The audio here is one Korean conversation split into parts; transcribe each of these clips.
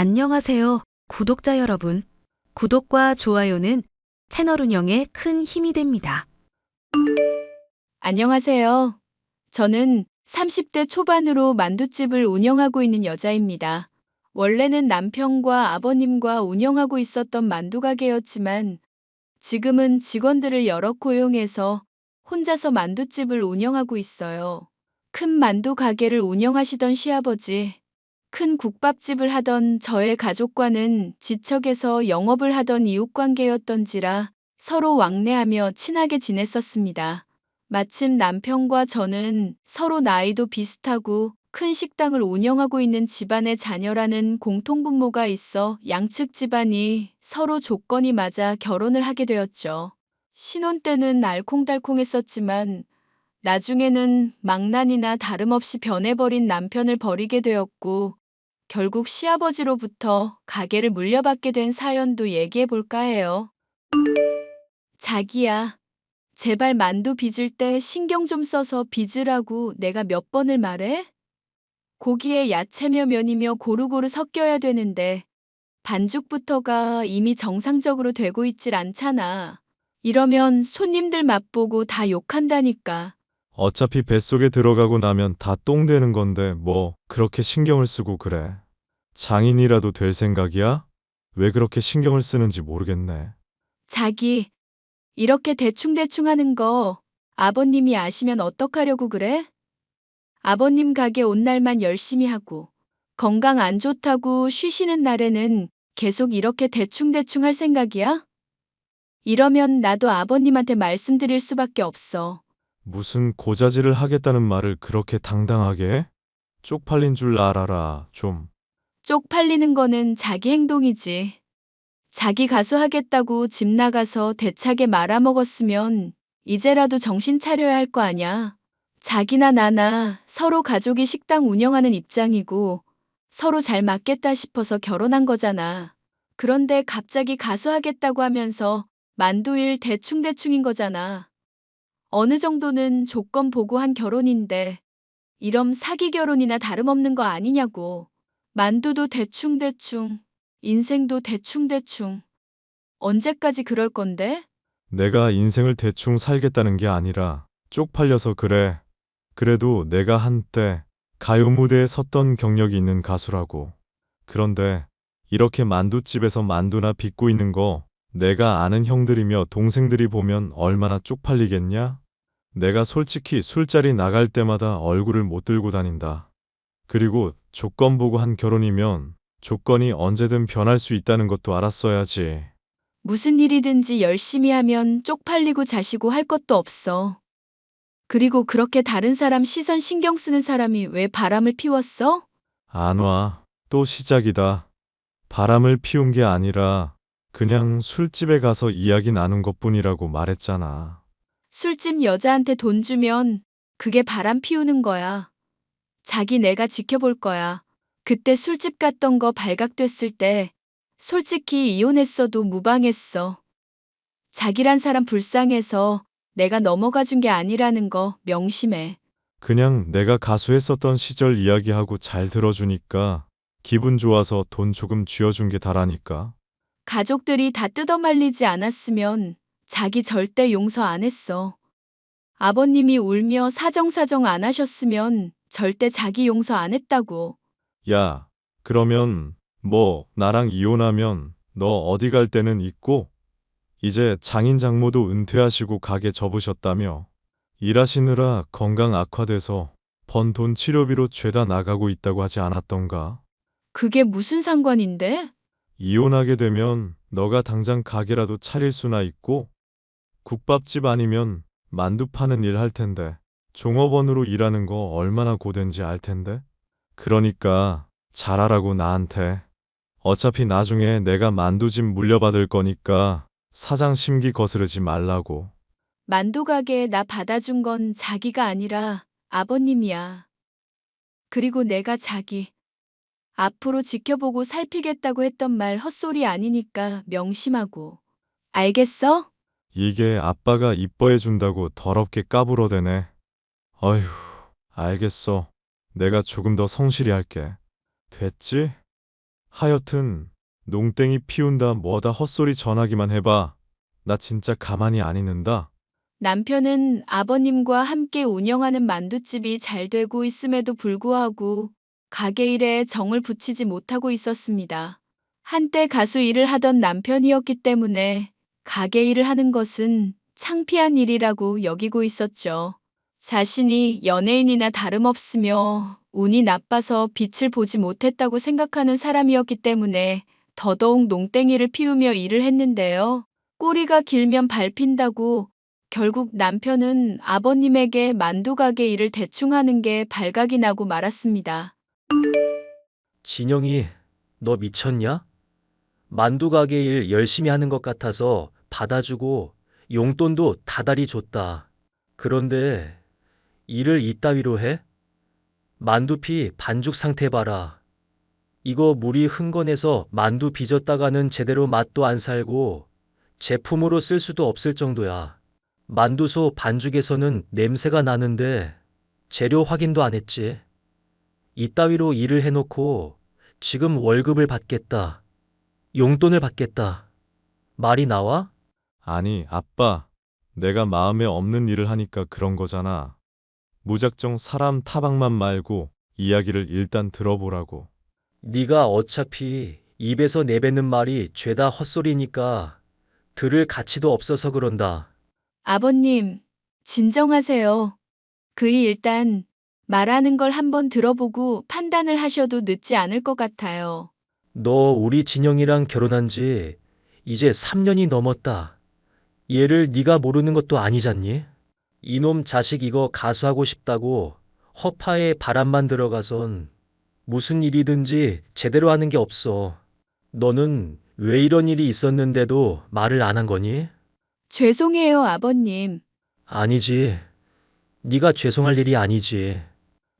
안녕하세요, 구독자 여러분. 구독과 좋아요는 채널 운영에 큰 힘이 됩니다. 안녕하세요. 저는 30대 초반으로 만두집을 운영하고 있는 여자입니다. 원래는 남편과 아버님과 운영하고 있었던 만두 가게였지만 지금은 직원들을 여러 고용해서 혼자서 만두집을 운영하고 있어요. 큰 만두 가게를 운영하시던 시아버지, 큰 국밥집을 하던 저의 가족과는 지척에서 영업을 하던 이웃관계였던지라 서로 왕래하며 친하게 지냈었습니다. 마침 남편과 저는 서로 나이도 비슷하고 큰 식당을 운영하고 있는 집안의 자녀라는 공통분모가 있어 양측 집안이 서로 조건이 맞아 결혼을 하게 되었죠. 신혼 때는 알콩달콩했었지만 나중에는 망난이나 다름없이 변해버린 남편을 버리게 되었고 결국 시아버지로부터 가게를 물려받게 된 사연도 얘기해 볼까 해요. 자기야, 제발 만두 빚을 때 신경 좀 써서 빚으라고 내가 몇 번을 말해? 고기에 야채며 면이며 고루고루 섞여야 되는데 반죽부터가 이미 정상적으로 되고 있질 않잖아. 이러면 손님들 맛보고 다 욕한다니까. 어차피 뱃속에 들어가고 나면 다 똥 되는 건데 뭐 그렇게 신경을 쓰고 그래. 장인이라도 될 생각이야? 왜 그렇게 신경을 쓰는지 모르겠네. 자기, 이렇게 대충대충 하는 거 아버님이 아시면 어떡하려고 그래? 아버님 가게 온 날만 열심히 하고 건강 안 좋다고 쉬시는 날에는 계속 이렇게 대충대충 할 생각이야? 이러면 나도 아버님한테 말씀드릴 수밖에 없어. 무슨 고자질을 하겠다는 말을 그렇게 당당하게 해? 쪽팔린 줄 알아라, 좀. 쪽팔리는 거는 자기 행동이지. 자기 가수 하겠다고 집 나가서 대차게 말아먹었으면 이제라도 정신 차려야 할 거 아냐. 자기나 나나 서로 가족이 식당 운영하는 입장이고 서로 잘 맞겠다 싶어서 결혼한 거잖아. 그런데 갑자기 가수 하겠다고 하면서 만두일 대충대충인 거잖아. 어느 정도는 조건 보고 한 결혼인데 이럼 사기 결혼이나 다름없는 거 아니냐고. 만두도 대충대충, 인생도 대충대충. 언제까지 그럴 건데? 내가 인생을 대충 살겠다는 게 아니라 쪽팔려서 그래. 그래도 내가 한때 가요 무대에 섰던 경력이 있는 가수라고. 그런데 이렇게 만두집에서 만두나 빚고 있는 거 내가 아는 형들이며 동생들이 보면 얼마나 쪽팔리겠냐? 내가 솔직히 술자리 나갈 때마다 얼굴을 못 들고 다닌다. 그리고 조건 보고 한 결혼이면 조건이 언제든 변할 수 있다는 것도 알았어야지. 무슨 일이든지 열심히 하면 쪽팔리고 자시고 할 것도 없어. 그리고 그렇게 다른 사람 시선 신경 쓰는 사람이 왜 바람을 피웠어? 안 와. 또 시작이다. 바람을 피운 게 아니라 그냥 술집에 가서 이야기 나눈 것뿐이라고 말했잖아. 술집 여자한테 돈 주면 그게 바람 피우는 거야. 자기 내가 지켜볼 거야. 그때 술집 갔던 거 발각됐을 때 솔직히 이혼했어도 무방했어. 자기란 사람 불쌍해서 내가 넘어가 준 게 아니라는 거 명심해. 그냥 내가 가수했었던 시절 이야기하고 잘 들어주니까 기분 좋아서 돈 조금 쥐어준 게 다라니까. 가족들이 다 뜯어말리지 않았으면 자기 절대 용서 안 했어. 아버님이 울며 사정사정 안 하셨으면 절대 자기 용서 안 했다고. 야, 그러면 뭐 나랑 이혼하면 너 어디 갈 때는 있고 이제 장인 장모도 은퇴하시고 가게 접으셨다며 일하시느라 건강 악화돼서 번 돈 치료비로 죄다 나가고 있다고 하지 않았던가? 그게 무슨 상관인데? 이혼하게 되면 너가 당장 가게라도 차릴 수나 있고 국밥집 아니면 만두 파는 일 할 텐데 종업원으로 일하는 거 얼마나 고된지 알 텐데? 그러니까 잘하라고 나한테. 어차피 나중에 내가 만두집 물려받을 거니까 사장 심기 거스르지 말라고. 만두 가게에 나 받아준 건 자기가 아니라 아버님이야. 그리고 내가 자기 앞으로 지켜보고 살피겠다고 했던 말 헛소리 아니니까 명심하고. 알겠어? 이게 아빠가 이뻐해 준다고 더럽게 까불어대네. 어휴, 알겠어. 내가 조금 더 성실히 할게. 됐지? 하여튼 농땡이 피운다 뭐다 헛소리 전하기만 해봐. 나 진짜 가만히 안 있는다. 남편은 아버님과 함께 운영하는 만두집이 잘 되고 있음에도 불구하고 가게 일에 정을 붙이지 못하고 있었습니다. 한때 가수 일을 하던 남편이었기 때문에 가게 일을 하는 것은 창피한 일이라고 여기고 있었죠. 자신이 연예인이나 다름없으며 운이 나빠서 빛을 보지 못했다고 생각하는 사람이었기 때문에 더더욱 농땡이를 피우며 일을 했는데요. 꼬리가 길면 밟힌다고 결국 남편은 아버님에게 만두 가게 일을 대충 하는 게 발각이 나고 말았습니다. 진영이, 너 미쳤냐? 만두 가게 일 열심히 하는 것 같아서 받아주고 용돈도 다달이 줬다. 그런데 일을 이따위로 해? 만두피 반죽 상태 봐라. 이거 물이 흥건해서 만두 빚었다가는 제대로 맛도 안 살고 제품으로 쓸 수도 없을 정도야. 만두소 반죽에서는 냄새가 나는데 재료 확인도 안 했지. 이따위로 일을 해놓고 지금 월급을 받겠다. 용돈을 받겠다. 말이 나와? 아니, 아빠. 내가 마음에 없는 일을 하니까 그런 거잖아. 무작정 사람 타박만 말고 이야기를 일단 들어보라고. 네가 어차피 입에서 내뱉는 말이 죄다 헛소리니까 들을 가치도 없어서 그런다. 아버님, 진정하세요. 그이 일단 말하는 걸 한번 들어보고 판단을 하셔도 늦지 않을 것 같아요. 너 우리 진영이랑 결혼한 지 이제 3년이 넘었다. 얘를 네가 모르는 것도 아니잖니? 이놈 자식 이거 가수하고 싶다고 허파에 바람만 들어가선 무슨 일이든지 제대로 하는 게 없어. 너는 왜 이런 일이 있었는데도 말을 안 한 거니? 죄송해요, 아버님. 아니지. 네가 죄송할 일이 아니지.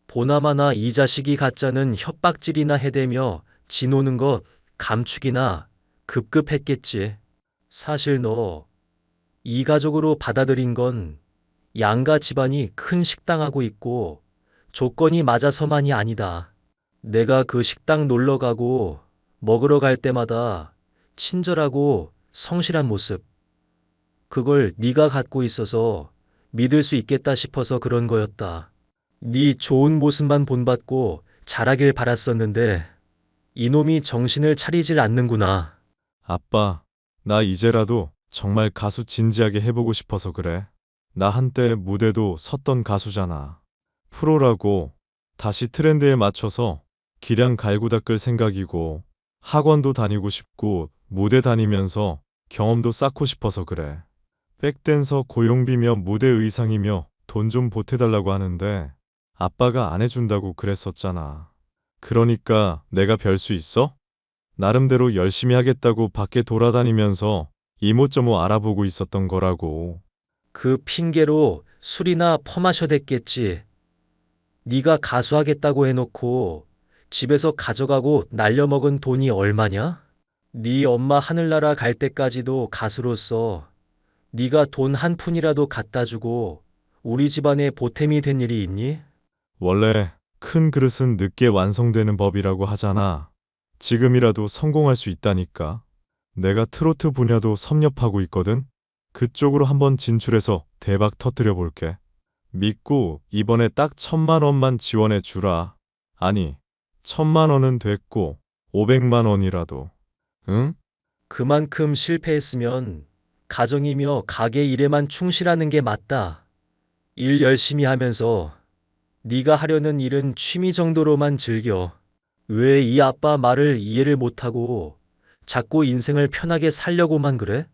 보나마나 이 자식이 가짜는 협박질이나 해대며 지노는 것 감축이나 급급했겠지. 사실 너 이 가족으로 받아들인 건 양가 집안이 큰 식당하고 있고 조건이 맞아서만이 아니다. 내가 그 식당 놀러 가고 먹으러 갈 때마다 친절하고 성실한 모습, 그걸 네가 갖고 있어서 믿을 수 있겠다 싶어서 그런 거였다. 네 좋은 모습만 본받고 잘하길 바랐었는데 이놈이 정신을 차리질 않는구나. 아빠, 나 이제라도 정말 가수 진지하게 해보고 싶어서 그래. 나 한때 무대도 섰던 가수잖아. 프로라고 다시 트렌드에 맞춰서 기량 갈고 닦을 생각이고 학원도 다니고 싶고 무대 다니면서 경험도 쌓고 싶어서 그래. 백댄서 고용비며 무대 의상이며 돈 좀 보태달라고 하는데 아빠가 안 해준다고 그랬었잖아. 그러니까 내가 별 수 있어? 나름대로 열심히 하겠다고 밖에 돌아다니면서 이모저모 알아보고 있었던 거라고. 그 핑계로 술이나 퍼마셔댔겠지. 네가 가수하겠다고 해놓고 집에서 가져가고 날려먹은 돈이 얼마냐? 네 엄마 하늘나라 갈 때까지도 가수로서 네가 돈 한 푼이라도 갖다 주고 우리 집안에 보탬이 된 일이 있니? 원래 큰 그릇은 늦게 완성되는 법이라고 하잖아. 지금이라도 성공할 수 있다니까. 내가 트로트 분야도 섭렵하고 있거든. 그쪽으로 한번 진출해서 대박 터뜨려 볼게. 믿고 이번에 딱 1,000만 원만 지원해 주라. 아니, 1,000만 원은 됐고 500만 원이라도. 응? 그만큼 실패했으면 가정이며 가게 일에만 충실하는 게 맞다. 일 열심히 하면서 네가 하려는 일은 취미 정도로만 즐겨. 왜 이 아빠 말을 이해를 못하고 자꾸 인생을 편하게 살려고만 그래?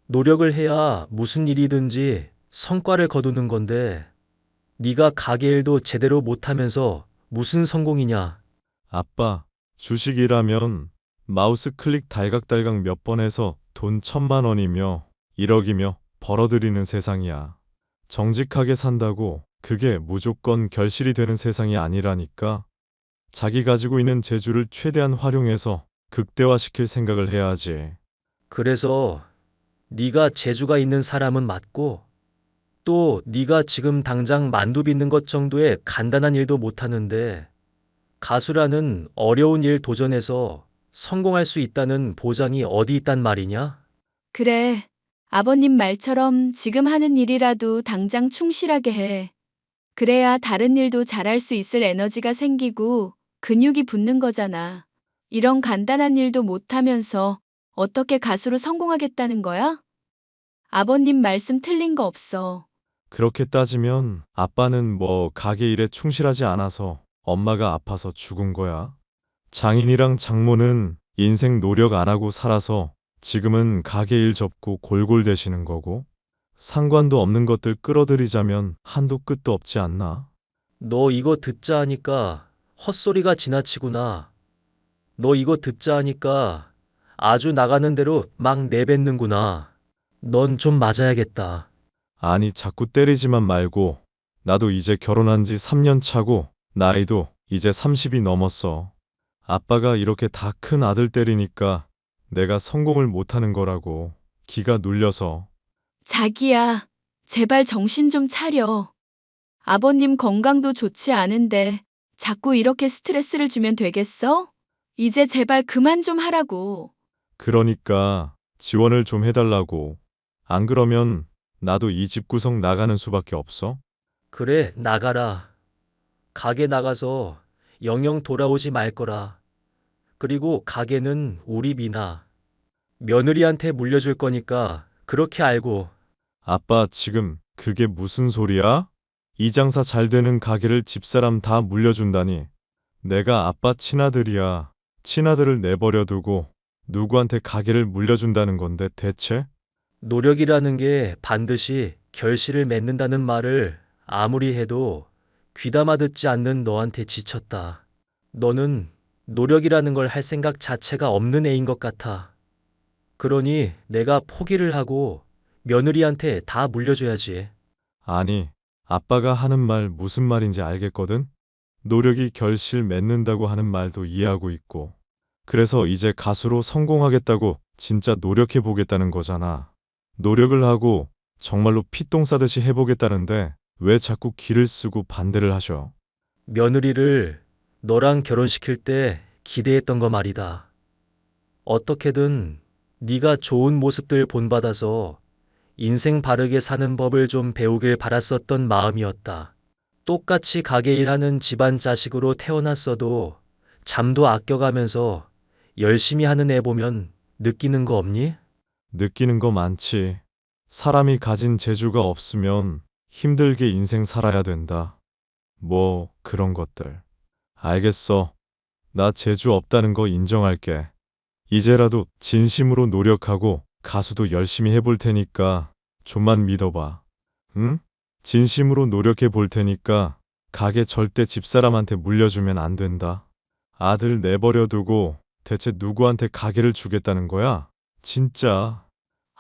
노력을 해야 무슨 일이든지 성과를 거두는 건데 네가 가게 일도 제대로 못하면서 무슨 성공이냐? 아빠, 주식이라면 마우스 클릭 달각달각 몇 번 해서 돈 1,000만 원이며 1억이며 벌어들이는 세상이야. 정직하게 산다고 그게 무조건 결실이 되는 세상이 아니라니까. 자기 가지고 있는 재주를 최대한 활용해서 극대화시킬 생각을 해야지. 그래서 네가 재주가 있는 사람은 맞고 또 네가 지금 당장 만두 빚는 것 정도의 간단한 일도 못하는데 가수라는 어려운 일 도전해서 성공할 수 있다는 보장이 어디 있단 말이냐? 그래. 아버님 말처럼 지금 하는 일이라도 당장 충실하게 해. 그래야 다른 일도 잘할 수 있을 에너지가 생기고 근육이 붙는 거잖아. 이런 간단한 일도 못하면서 어떻게 가수로 성공하겠다는 거야? 아버님 말씀 틀린 거 없어. 그렇게 따지면 아빠는 뭐 가게 일에 충실하지 않아서 엄마가 아파서 죽은 거야. 장인이랑 장모는 인생 노력 안 하고 살아서 지금은 가게 일 접고 골골대시는 거고, 상관도 없는 것들 끌어들이자면 한도 끝도 없지 않나? 너 이거 듣자 하니까 헛소리가 지나치구나. 너 이거 듣자 하니까 아주 나가는 대로 막 내뱉는구나. 넌 좀 맞아야겠다. 아니, 자꾸 때리지만 말고, 나도 이제 결혼한 지 3년 차고 나이도 이제 30이 넘었어. 아빠가 이렇게 다 큰 아들 때리니까 내가 성공을 못하는 거라고. 기가 눌려서. 자기야, 제발 정신 좀 차려. 아버님 건강도 좋지 않은데 자꾸 이렇게 스트레스를 주면 되겠어? 이제 제발 그만 좀 하라고. 그러니까 지원을 좀 해달라고. 안 그러면 나도 이 집 구석 나가는 수밖에 없어. 그래, 나가라. 가게 나가서 영영 돌아오지 말 거라. 그리고 가게는 우리 미나. 며느리한테 물려줄 거니까 그렇게 알고. 아빠, 지금 그게 무슨 소리야? 이 장사 잘 되는 가게를 집사람 다 물려준다니. 내가 아빠 친아들이야. 친아들을 내버려 두고 누구한테 가게를 물려준다는 건데 대체? 노력이라는 게 반드시 결실을 맺는다는 말을 아무리 해도 귀담아 듣지 않는 너한테 지쳤다. 너는 노력이라는 걸 할 생각 자체가 없는 애인 것 같아. 그러니 내가 포기를 하고 며느리한테 다 물려줘야지. 아니, 아빠가 하는 말 무슨 말인지 알겠거든? 노력이 결실 맺는다고 하는 말도 이해하고 있고. 그래서 이제 가수로 성공하겠다고 진짜 노력해 보겠다는 거잖아. 노력을 하고 정말로 피똥 싸듯이 해보겠다는데 왜 자꾸 기를 쓰고 반대를 하셔? 며느리를 너랑 결혼시킬 때 기대했던 거 말이다. 어떻게든 네가 좋은 모습들 본받아서 인생 바르게 사는 법을 좀 배우길 바랐었던 마음이었다. 똑같이 가게 일하는 집안 자식으로 태어났어도 잠도 아껴가면서 열심히 하는 애 보면 느끼는 거 없니? 느끼는 거 많지. 사람이 가진 재주가 없으면 힘들게 인생 살아야 된다. 뭐 그런 것들. 알겠어. 나 재주 없다는 거 인정할게. 이제라도 진심으로 노력하고 가수도 열심히 해볼 테니까 좀만 믿어봐. 응? 진심으로 노력해 볼 테니까 가게 절대 집사람한테 물려주면 안 된다. 아들 내버려 두고 대체 누구한테 가게를 주겠다는 거야? 진짜.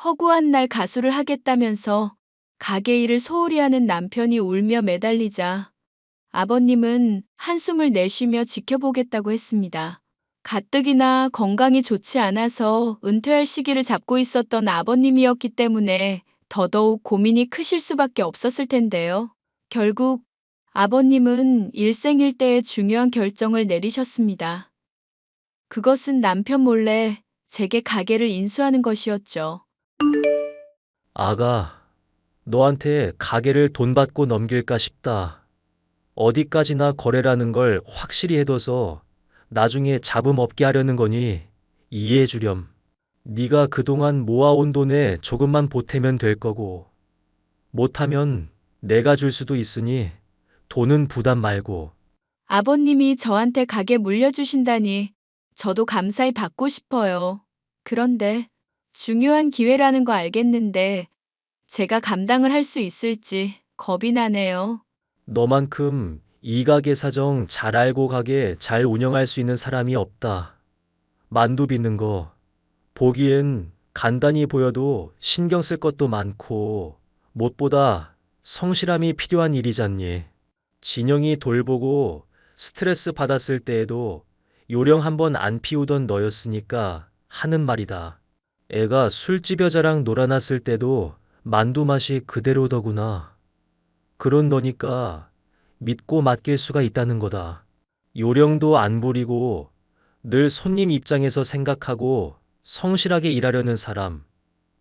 허구한 날 가수를 하겠다면서 가게 일을 소홀히 하는 남편이 울며 매달리자 아버님은 한숨을 내쉬며 지켜보겠다고 했습니다. 가뜩이나 건강이 좋지 않아서 은퇴할 시기를 잡고 있었던 아버님이었기 때문에 더더욱 고민이 크실 수밖에 없었을 텐데요. 결국 아버님은 일생일대의 중요한 결정을 내리셨습니다. 그것은 남편 몰래 제게 가게를 인수하는 것이었죠. 아가, 너한테 가게를 돈 받고 넘길까 싶다. 어디까지나 거래라는 걸 확실히 해둬서 나중에 잡음 없게 하려는 거니 이해해 주렴. 네가 그동안 모아온 돈에 조금만 보태면 될 거고 못하면 내가 줄 수도 있으니 돈은 부담 말고. 아버님이 저한테 가게 물려주신다니 저도 감사히 받고 싶어요. 그런데 중요한 기회라는 거 알겠는데 제가 감당을 할 수 있을지 겁이 나네요. 너만큼 이 가게 사정 잘 알고 가게 잘 운영할 수 있는 사람이 없다. 만두 빚는 거 보기엔 간단히 보여도 신경 쓸 것도 많고 무엇보다 성실함이 필요한 일이잖니. 진영이 돌보고 스트레스 받았을 때에도 요령 한번 안 피우던 너였으니까 하는 말이다. 애가 술집 여자랑 놀아났을 때도 만두 맛이 그대로더구나. 그런 너니까 믿고 맡길 수가 있다는 거다. 요령도 안 부리고 늘 손님 입장에서 생각하고 성실하게 일하려는 사람.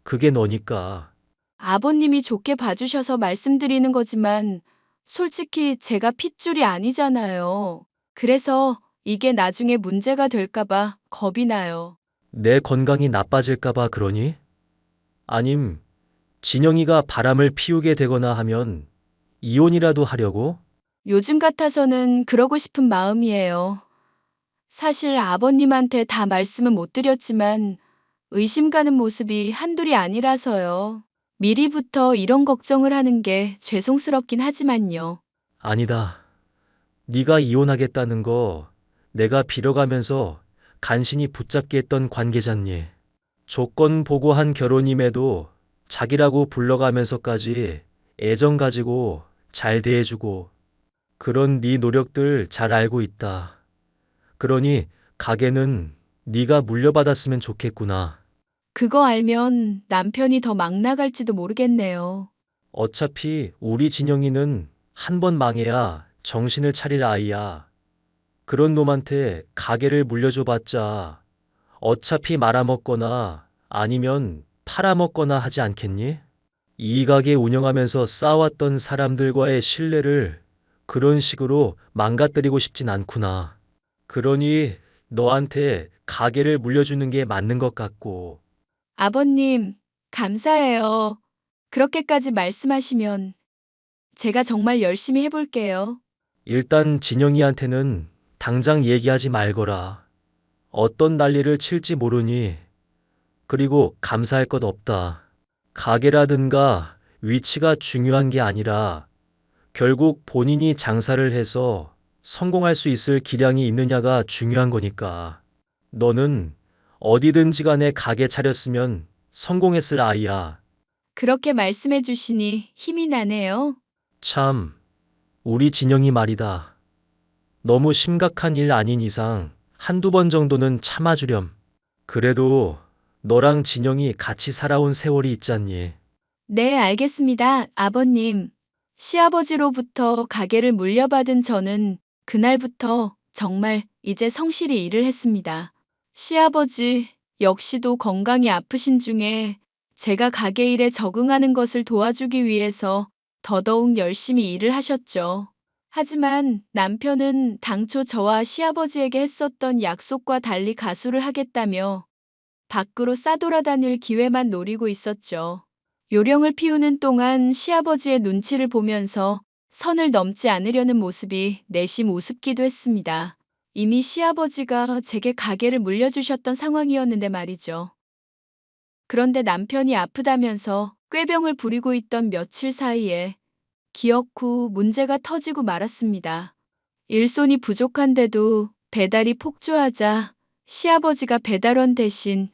그게 너니까. 아버님이 좋게 봐주셔서 말씀드리는 거지만 솔직히 제가 핏줄이 아니잖아요. 그래서 이게 나중에 문제가 될까봐 겁이 나요. 내 건강이 나빠질까봐 그러니? 아님, 진영이가 바람을 피우게 되거나 하면 이혼이라도 하려고? 요즘 같아서는 그러고 싶은 마음이에요. 사실 아버님한테 다 말씀은 못 드렸지만 의심 가는 모습이 한둘이 아니라서요. 미리부터 이런 걱정을 하는 게 죄송스럽긴 하지만요. 아니다. 네가 이혼하겠다는 거 내가 빌어가면서 간신히 붙잡게 했던 관계잖니. 조건 보고 한 결혼임에도 자기라고 불러가면서까지 애정 가지고 잘 대해주고 그런 네 노력들 잘 알고 있다. 그러니 가게는 네가 물려받았으면 좋겠구나. 그거 알면 남편이 더 막 나갈지도 모르겠네요. 어차피 우리 진영이는 한 번 망해야 정신을 차릴 아이야. 그런 놈한테 가게를 물려줘봤자 어차피 말아먹거나 아니면 팔아먹거나 하지 않겠니? 이 가게 운영하면서 쌓아왔던 사람들과의 신뢰를 그런 식으로 망가뜨리고 싶진 않구나. 그러니 너한테 가게를 물려주는 게 맞는 것 같고. 아버님, 감사해요. 그렇게까지 말씀하시면 제가 정말 열심히 해볼게요. 일단 진영이한테는 당장 얘기하지 말거라. 어떤 난리를 칠지 모르니. 그리고 감사할 것 없다. 가게라든가 위치가 중요한 게 아니라 결국 본인이 장사를 해서 성공할 수 있을 기량이 있느냐가 중요한 거니까. 너는 어디든지 간에 가게 차렸으면 성공했을 아이야. 그렇게 말씀해 주시니 힘이 나네요. 참, 우리 진영이 말이다. 너무 심각한 일 아닌 이상 한두 번 정도는 참아주렴. 그래도 너랑 진영이 같이 살아온 세월이 있잖니. 네, 알겠습니다, 아버님. 시아버지로부터 가게를 물려받은 저는 그날부터 정말 이제 성실히 일을 했습니다. 시아버지 역시도 건강이 아프신 중에 제가 가게 일에 적응하는 것을 도와주기 위해서 더더욱 열심히 일을 하셨죠. 하지만 남편은 당초 저와 시아버지에게 했었던 약속과 달리 가수를 하겠다며 밖으로 싸돌아다닐 기회만 노리고 있었죠. 요령을 피우는 동안 시아버지의 눈치를 보면서 선을 넘지 않으려는 모습이 내심 우습기도 했습니다. 이미 시아버지가 제게 가게를 물려주셨던 상황이었는데 말이죠. 그런데 남편이 아프다면서 꾀병을 부리고 있던 며칠 사이에 기억 후 문제가 터지고 말았습니다. 일손이 부족한데도 배달이 폭주하자 시아버지가 배달원 대신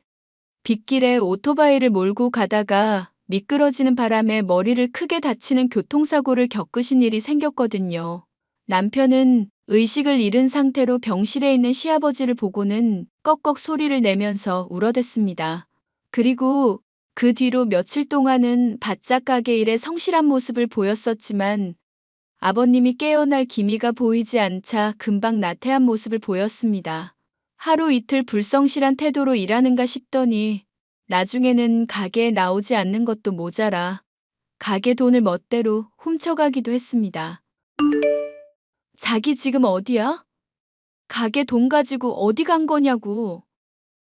빗길에 오토바이를 몰고 가다가 미끄러지는 바람에 머리를 크게 다치는 교통사고를 겪으신 일이 생겼거든요. 남편은 의식을 잃은 상태로 병실에 있는 시아버지를 보고는 꺽꺽 소리를 내면서 울어댔습니다. 그리고 그 뒤로 며칠 동안은 바짝 가게 일에 성실한 모습을 보였었지만 아버님이 깨어날 기미가 보이지 않자 금방 나태한 모습을 보였습니다. 하루 이틀 불성실한 태도로 일하는가 싶더니 나중에는 가게에 나오지 않는 것도 모자라 가게 돈을 멋대로 훔쳐가기도 했습니다. 자기 지금 어디야? 가게 돈 가지고 어디 간 거냐고.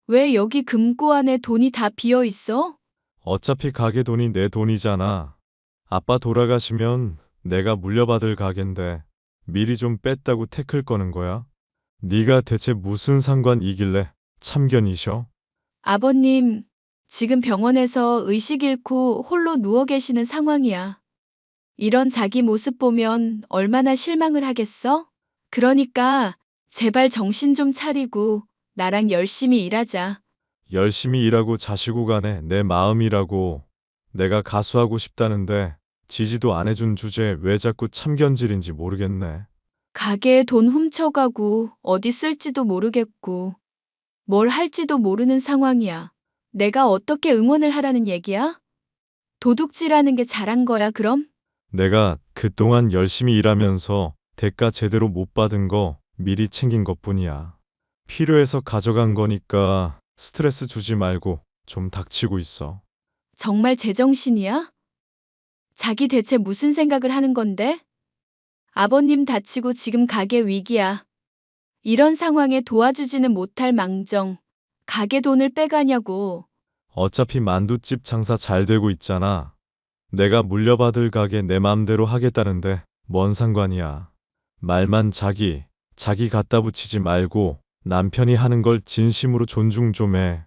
왜 여기 금고 안에 돈이 다 비어 있어? 어차피 가게 돈이 내 돈이잖아. 아빠 돌아가시면 내가 물려받을 가게인데 미리 좀 뺐다고 태클 거는 거야? 네가 대체 무슨 상관이길래 참견이셔? 아버님, 지금 병원에서 의식 잃고 홀로 누워 계시는 상황이야. 이런 자기 모습 보면 얼마나 실망을 하겠어? 그러니까 제발 정신 좀 차리고 나랑 열심히 일하자. 열심히 일하고 자시고 가네 내 마음이라고. 내가 가수하고 싶다는데 지지도 안 해준 주제에 왜 자꾸 참견질인지 모르겠네. 가게에 돈 훔쳐가고 어디 쓸지도 모르겠고 뭘 할지도 모르는 상황이야. 내가 어떻게 응원을 하라는 얘기야? 도둑질하는 게 잘한 거야, 그럼? 내가 그동안 열심히 일하면서 대가 제대로 못 받은 거 미리 챙긴 것뿐이야. 필요해서 가져간 거니까 스트레스 주지 말고 좀 닥치고 있어. 정말 제정신이야? 자기 대체 무슨 생각을 하는 건데? 아버님 다치고 지금 가게 위기야. 이런 상황에 도와주지는 못할 망정. 가게 돈을 빼가냐고. 어차피 만두집 장사 잘 되고 있잖아. 내가 물려받을 가게 내 맘대로 하겠다는데 뭔 상관이야. 말만 자기 갖다 붙이지 말고 남편이 하는 걸 진심으로 존중 좀 해.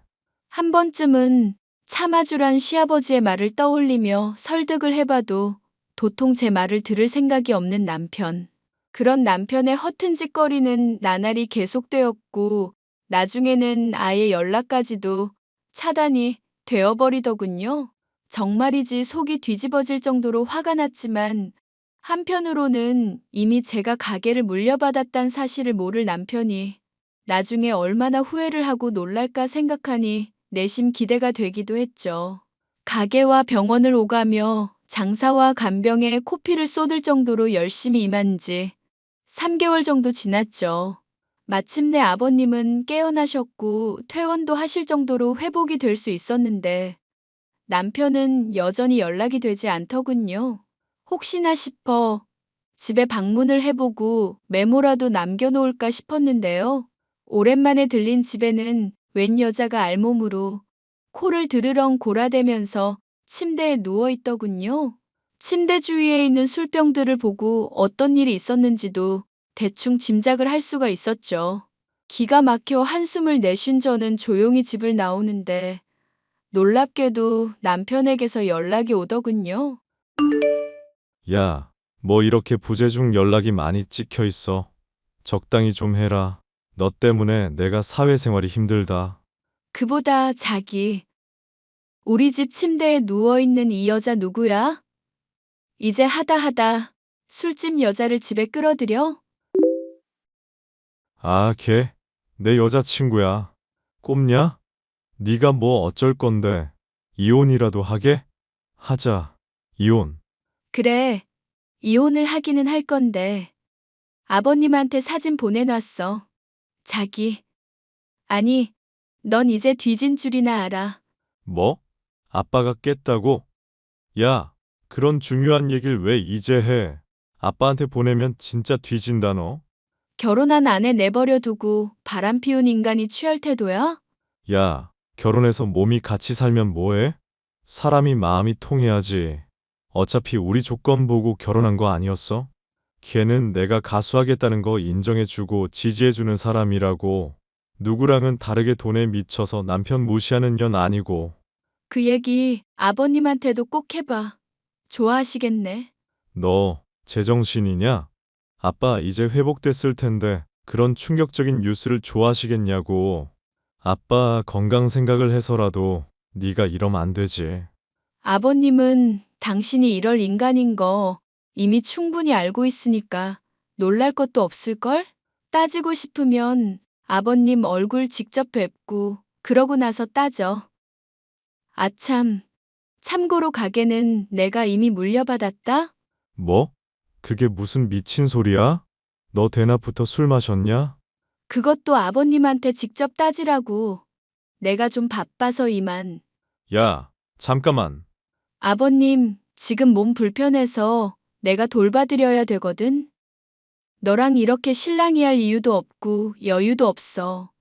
한 번쯤은 참아주란 시아버지의 말을 떠올리며 설득을 해봐도 도통 제 말을 들을 생각이 없는 남편. 그런 남편의 허튼 짓거리는 나날이 계속되었고 나중에는 아예 연락까지도 차단이 되어버리더군요. 정말이지 속이 뒤집어질 정도로 화가 났지만 한편으로는 이미 제가 가게를 물려받았다는 사실을 모를 남편이 나중에 얼마나 후회를 하고 놀랄까 생각하니 내심 기대가 되기도 했죠. 가게와 병원을 오가며 장사와 간병에 코피를 쏟을 정도로 열심히 임한 지 3개월 정도 지났죠. 마침내 아버님은 깨어나셨고 퇴원도 하실 정도로 회복이 될 수 있었는데 남편은 여전히 연락이 되지 않더군요. 혹시나 싶어 집에 방문을 해보고 메모라도 남겨놓을까 싶었는데요. 오랜만에 들린 집에는 웬 여자가 알몸으로 코를 드르렁 골아대면서 침대에 누워있더군요. 침대 주위에 있는 술병들을 보고 어떤 일이 있었는지도 대충 짐작을 할 수가 있었죠. 기가 막혀 한숨을 내쉰 저는 조용히 집을 나오는데 놀랍게도 남편에게서 연락이 오더군요. 야, 뭐 이렇게 부재중 연락이 많이 찍혀 있어. 적당히 좀 해라. 너 때문에 내가 사회생활이 힘들다. 그보다 자기, 우리 집 침대에 누워있는 이 여자 누구야? 이제 하다 술집 여자를 집에 끌어들여? 아, 걔? 내 여자친구야. 꼽냐? 네가 뭐 어쩔 건데. 이혼이라도 하게? 하자. 이혼. 그래, 이혼을 하기는 할 건데 아버님한테 사진 보내놨어. 자기, 아니, 넌 이제 뒤진 줄이나 알아. 뭐? 아빠가 깼다고? 야, 그런 중요한 얘기를 왜 이제 해? 아빠한테 보내면 진짜 뒤진다 너. 결혼한 아내 내버려 두고 바람 피운 인간이 취할 태도야? 야, 결혼해서 몸이 같이 살면 뭐해? 사람이 마음이 통해야지. 어차피 우리 조건 보고 결혼한 거 아니었어? 걔는 내가 가수하겠다는 거 인정해주고 지지해주는 사람이라고. 누구랑은 다르게 돈에 미쳐서 남편 무시하는 년 아니고. 그 얘기 아버님한테도 꼭 해봐. 좋아하시겠네. 너 제정신이냐? 아빠 이제 회복됐을 텐데 그런 충격적인 뉴스를 좋아하시겠냐고. 아빠 건강 생각을 해서라도 네가 이러면 안 되지. 아버님은 당신이 이럴 인간인 거 이미 충분히 알고 있으니까 놀랄 것도 없을걸? 따지고 싶으면 아버님 얼굴 직접 뵙고 그러고 나서 따져. 아참, 참고로 가게는 내가 이미 물려받았다? 뭐? 그게 무슨 미친 소리야? 너 대낮부터 술 마셨냐? 그것도 아버님한테 직접 따지라고. 내가 좀 바빠서 이만. 야, 잠깐만. 아버님, 지금 몸 불편해서 내가 돌봐드려야 되거든. 너랑 이렇게 실랑이 할 이유도 없고 여유도 없어.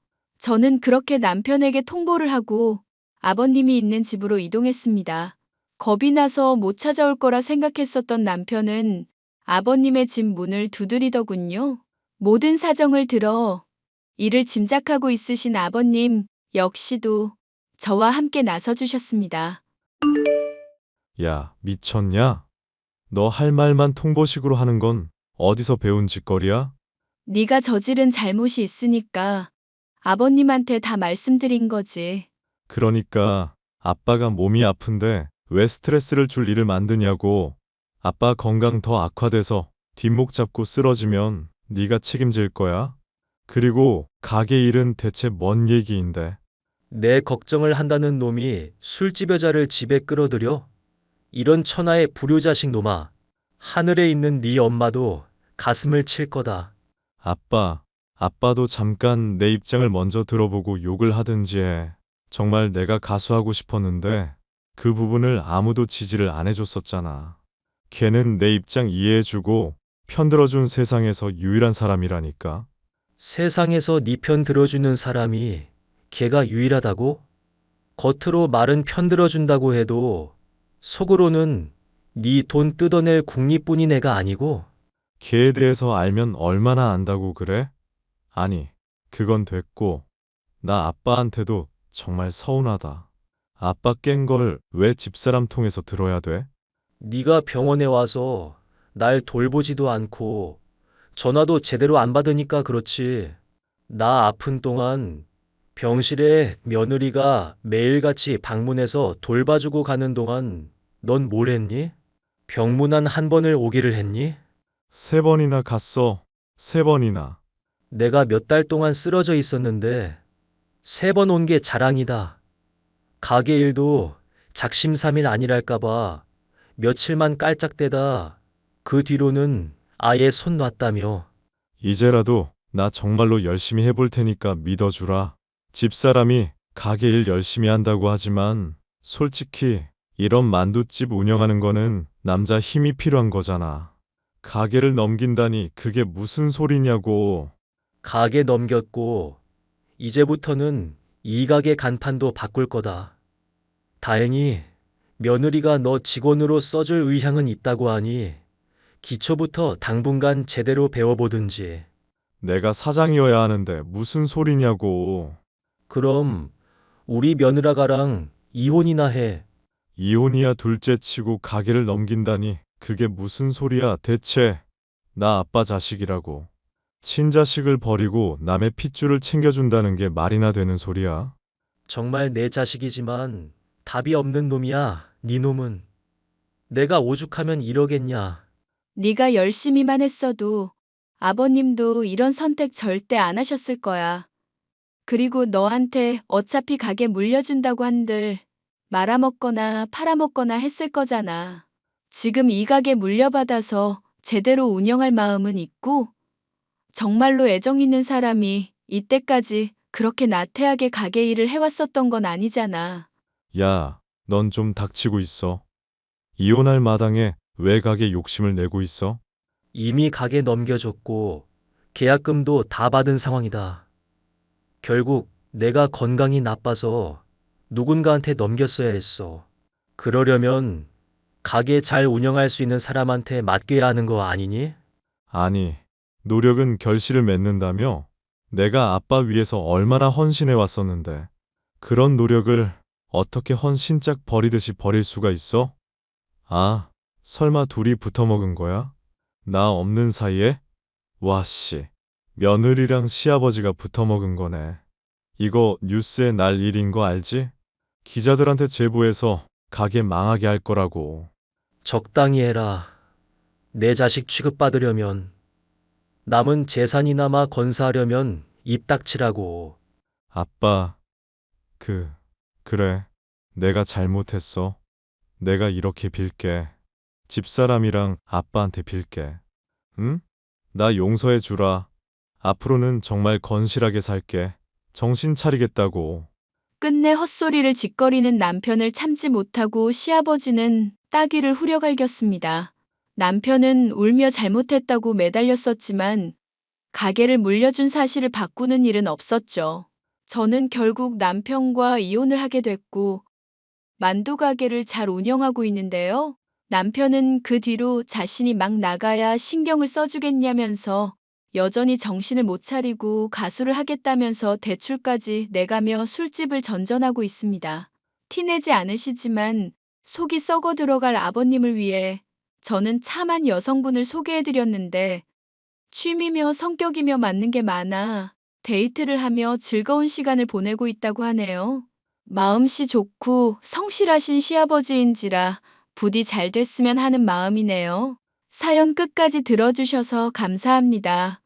저는 그렇게 남편에게 통보를 하고 아버님이 있는 집으로 이동했습니다. 겁이 나서 못 찾아올 거라 생각했었던 남편은 아버님의 집 문을 두드리더군요. 모든 사정을 들어 이를 짐작하고 있으신 아버님 역시도 저와 함께 나서주셨습니다. 야, 미쳤냐? 너 할 말만 통보식으로 하는 건 어디서 배운 짓거리야? 네가 저지른 잘못이 있으니까 아버님한테 다 말씀드린 거지. 그러니까 아빠가 몸이 아픈데 왜 스트레스를 줄 일을 만드냐고. 아빠 건강 더 악화돼서 뒷목 잡고 쓰러지면 네가 책임질 거야. 그리고 가게 일은 대체 뭔 얘기인데. 내 걱정을 한다는 놈이 술집 여자를 집에 끌어들여? 이런 천하의 불효자식 놈아. 하늘에 있는 네 엄마도 가슴을 칠 거다. 아빠, 아빠도 잠깐 내 입장을 먼저 들어보고 욕을 하든지 해. 정말 내가 가수하고 싶었는데 그 부분을 아무도 지지를 안 해줬었잖아. 걔는 내 입장 이해해주고 편들어준 세상에서 유일한 사람이라니까. 세상에서 네 편 들어주는 사람이 걔가 유일하다고? 겉으로 말은 편 들어준다고 해도 속으로는 네 돈 뜯어낼 국리뿐인 애가 아니고? 걔에 대해서 알면 얼마나 안다고 그래? 아니, 그건 됐고. 나 아빠한테도 정말 서운하다. 아빠 깬 걸 왜 집사람 통해서 들어야 돼? 네가 병원에 와서 날 돌보지도 않고 전화도 제대로 안 받으니까 그렇지. 나 아픈 동안 병실에 며느리가 매일같이 방문해서 돌봐주고 가는 동안 넌 뭘 했니? 병문안 한 번을 오기를 했니? 3번이나 갔어. 3번이나. 내가 몇 달 동안 쓰러져 있었는데 3번 온 게 자랑이다. 가게 일도 작심삼일 아니랄까봐 며칠만 깔짝대다 그 뒤로는 아예 손 놨다며. 이제라도 나 정말로 열심히 해볼 테니까 믿어주라. 집사람이 가게 일 열심히 한다고 하지만 솔직히 이런 만두집 운영하는 거는 남자 힘이 필요한 거잖아. 가게를 넘긴다니 그게 무슨 소리냐고. 가게 넘겼고 이제부터는 이 가게 간판도 바꿀 거다. 다행히 며느리가 너 직원으로 써줄 의향은 있다고 하니 기초부터 당분간 제대로 배워보든지. 내가 사장이어야 하는데 무슨 소리냐고. 그럼 우리 며느라가랑 이혼이나 해. 이혼이야 둘째 치고 가게를 넘긴다니 그게 무슨 소리야 대체. 나 아빠 자식이라고. 친자식을 버리고 남의 핏줄을 챙겨준다는 게 말이나 되는 소리야. 정말 내 자식이지만 답이 없는 놈이야, 네 놈은. 내가 오죽하면 이러겠냐. 네가 열심히만 했어도 아버님도 이런 선택 절대 안 하셨을 거야. 그리고 너한테 어차피 가게 물려준다고 한들 말아먹거나 팔아먹거나 했을 거잖아. 지금 이 가게 물려받아서 제대로 운영할 마음은 있고 정말로 애정 있는 사람이 이때까지 그렇게 나태하게 가게 일을 해왔었던 건 아니잖아. 야, 넌 좀 닥치고 있어. 이혼할 마당에 왜 가게 욕심을 내고 있어? 이미 가게 넘겨줬고 계약금도 다 받은 상황이다. 결국 내가 건강이 나빠서 누군가한테 넘겼어야 했어. 그러려면 가게 잘 운영할 수 있는 사람한테 맡겨야 하는 거 아니니? 아니, 노력은 결실을 맺는다며? 내가 아빠 위해서 얼마나 헌신해 왔었는데. 그런 노력을 어떻게 헌신짝 버리듯이 버릴 수가 있어? 아, 설마 둘이 붙어먹은 거야? 나 없는 사이에? 와, 씨. 며느리랑 시아버지가 붙어먹은 거네. 이거 뉴스에 날 일인 거 알지? 기자들한테 제보해서 가게 망하게 할 거라고. 적당히 해라. 내 자식 취급받으려면 남은 재산이나마 건사하려면 입 닥치라고. 아빠, 그래. 내가 잘못했어. 내가 이렇게 빌게. 집사람이랑 아빠한테 빌게. 응? 나 용서해 주라. 앞으로는 정말 건실하게 살게. 정신 차리겠다고. 끝내 헛소리를 짓거리는 남편을 참지 못하고 시아버지는 따귀를 후려갈겼습니다. 남편은 울며 잘못했다고 매달렸었지만 가게를 물려준 사실을 바꾸는 일은 없었죠. 저는 결국 남편과 이혼을 하게 됐고 만두 가게를 잘 운영하고 있는데요. 남편은 그 뒤로 자신이 막 나가야 신경을 써주겠냐면서 여전히 정신을 못 차리고 가수를 하겠다면서 대출까지 내가며 술집을 전전하고 있습니다. 티내지 않으시지만 속이 썩어 들어갈 아버님을 위해 저는 참한 여성분을 소개해드렸는데 취미며 성격이며 맞는 게 많아 데이트를 하며 즐거운 시간을 보내고 있다고 하네요. 마음씨 좋고 성실하신 시아버지인지라 부디 잘 됐으면 하는 마음이네요. 사연 끝까지 들어주셔서 감사합니다.